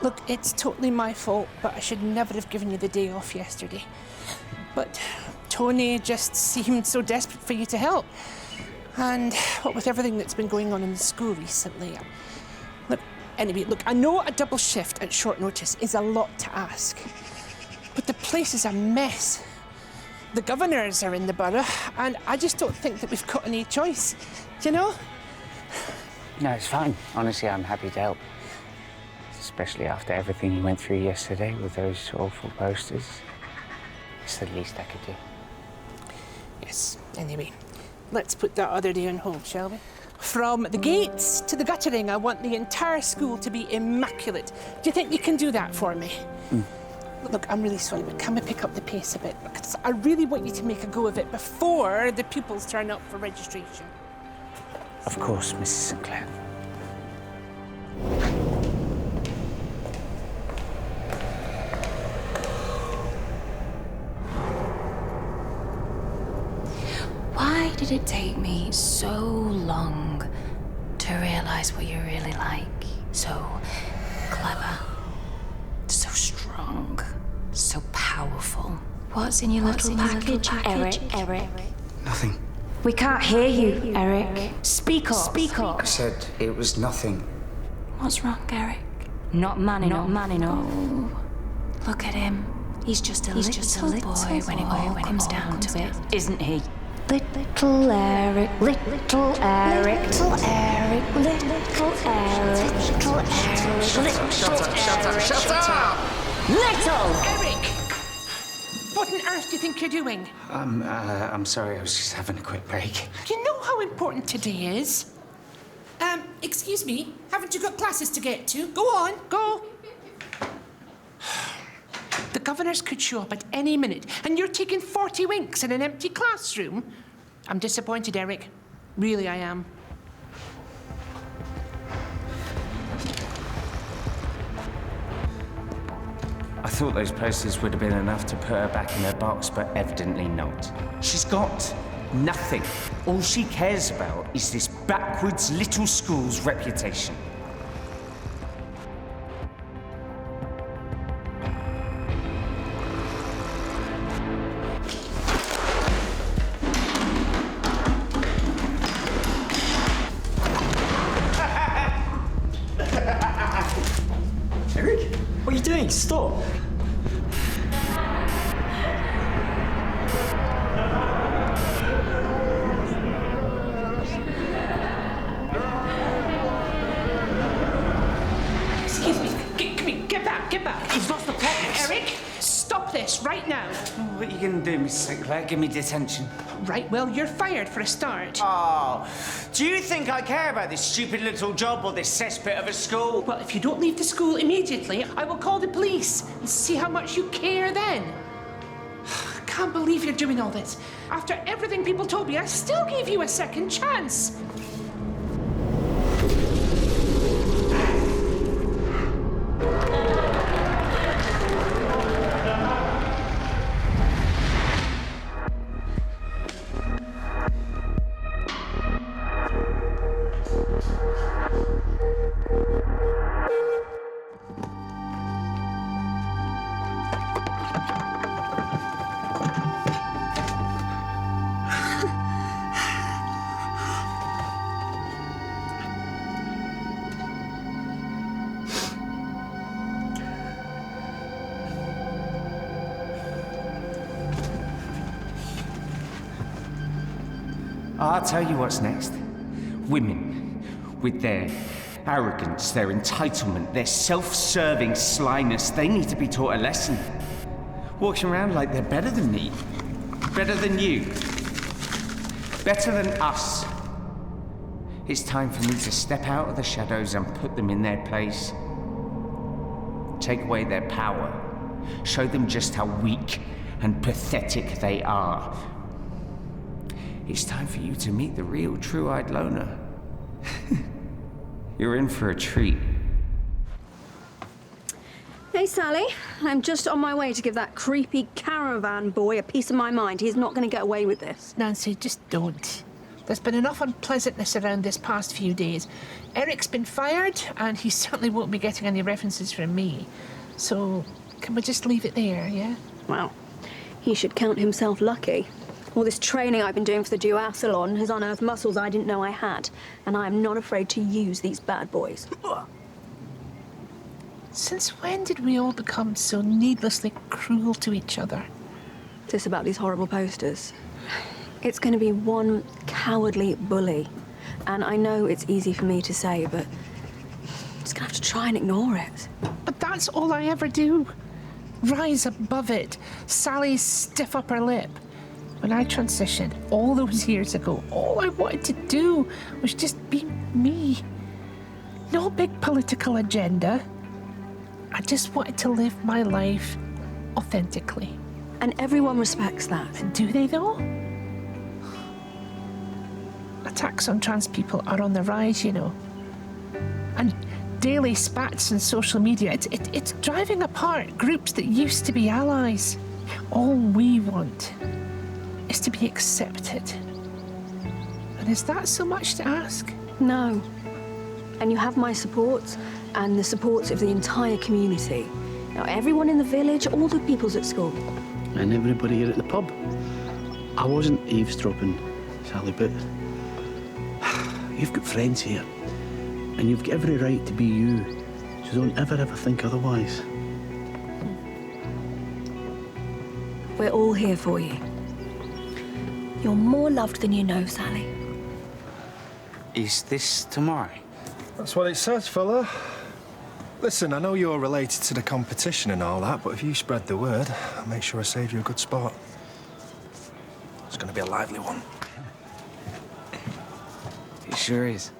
Look, it's totally my fault, but I should never have given you the day off yesterday. But Tony just seemed so desperate for you to help. And what with everything that's been going on in the school recently. Look, I know a double shift at short notice is a lot to ask, but the place is a mess. The governors are in the borough, and I just don't think that we've got any choice, do you know? No, it's fine. Honestly, I'm happy to help. Especially after everything you went through yesterday with those awful posters. It's the least I could do. Yes, anyway, let's put that other day on hold, shall we? From the gates to the guttering, I want the entire school to be immaculate. Do you think you can do that for me? Look, I'm really sorry, but can we pick up the pace a bit? Because I really want you to make a go of it before the pupils turn up for registration. Of course, Mrs. Sinclair. Why did it take me so long to realise what you're really like? So clever, so strong, so powerful. What's in your little package, Eric? Nothing. We can't hear you, Eric. Speak up. I said it was nothing. What's wrong, Eric? Not man enough. Oh, look at him. He's just a little boy when it all comes down to it, isn't he? Little Eric, little Eric, little Eric, little Eric, little Eric, Shut up! Little! Eric! What on earth do you think you're doing? I'm sorry, I was just having a quick break. You know how important today is? Excuse me, haven't you got classes to get to? Go on, go. The governors could show up at any minute, and you're taking 40 winks in an empty classroom? I'm disappointed, Eric. Really, I am. I thought those posters would have been enough to put her back in her box, but evidently not. She's got nothing. All she cares about is this backwards little school's reputation. Eric, what are you doing? Stop! Excuse me, get back. He's lost the plot. Eric, stop this right now. What are you going to do, Miss Sinclair? Give me detention. Right, well, you're fired for a start. Oh, do you think I care about this stupid little job or this cesspit of a school? Well, if you don't leave the school immediately, I will call the police and see how much you care then. I can't believe you're doing all this. After everything people told me, I still gave you a second chance. I'll tell you what's next. Women, with their arrogance, their entitlement, their self-serving slyness, they need to be taught a lesson. Walking around like they're better than me, better than you, better than us. It's time for me to step out of the shadows and put them in their place. Take away their power. Show them just how weak and pathetic they are. It's time for you to meet the real, true-eyed loner. You're in for a treat. Hey, Sally. I'm just on my way to give that creepy caravan boy a piece of my mind. He's not going to get away with this. Nancy, just don't. There's been enough unpleasantness around this past few days. Eric's been fired, and he certainly won't be getting any references from me. So, can we just leave it there, yeah? Well, he should count himself lucky. All this training I've been doing for the duathlon has unearthed muscles I didn't know I had, and I am not afraid to use these bad boys. Since when did we all become so needlessly cruel to each other? This about these horrible posters. It's going to be one cowardly bully. And I know it's easy for me to say, but I'm just going to have to try and ignore it. But that's all I ever do. Rise above it. Sally's stiff upper lip. When I transitioned all those years ago, all I wanted to do was just be me. No big political agenda. I just wanted to live my life authentically. And everyone respects that. Do they, though? Attacks on trans people are on the rise, you know. And daily spats on social media, it's driving apart groups that used to be allies. All we want is to be accepted. And is that so much to ask? No. And you have my support and the support of the entire community. Now, everyone in the village, all the peoples at school. And everybody here at the pub. I wasn't eavesdropping, Sally, but you've got friends here. And you've got every right to be you. So don't ever think otherwise. We're all here for you. You're more loved than you know, Sally. Is this tomorrow? That's what it says, fella. Listen, I know you're related to the competition and all that, but if you spread the word, I'll make sure I save you a good spot. It's going to be a lively one. It sure is.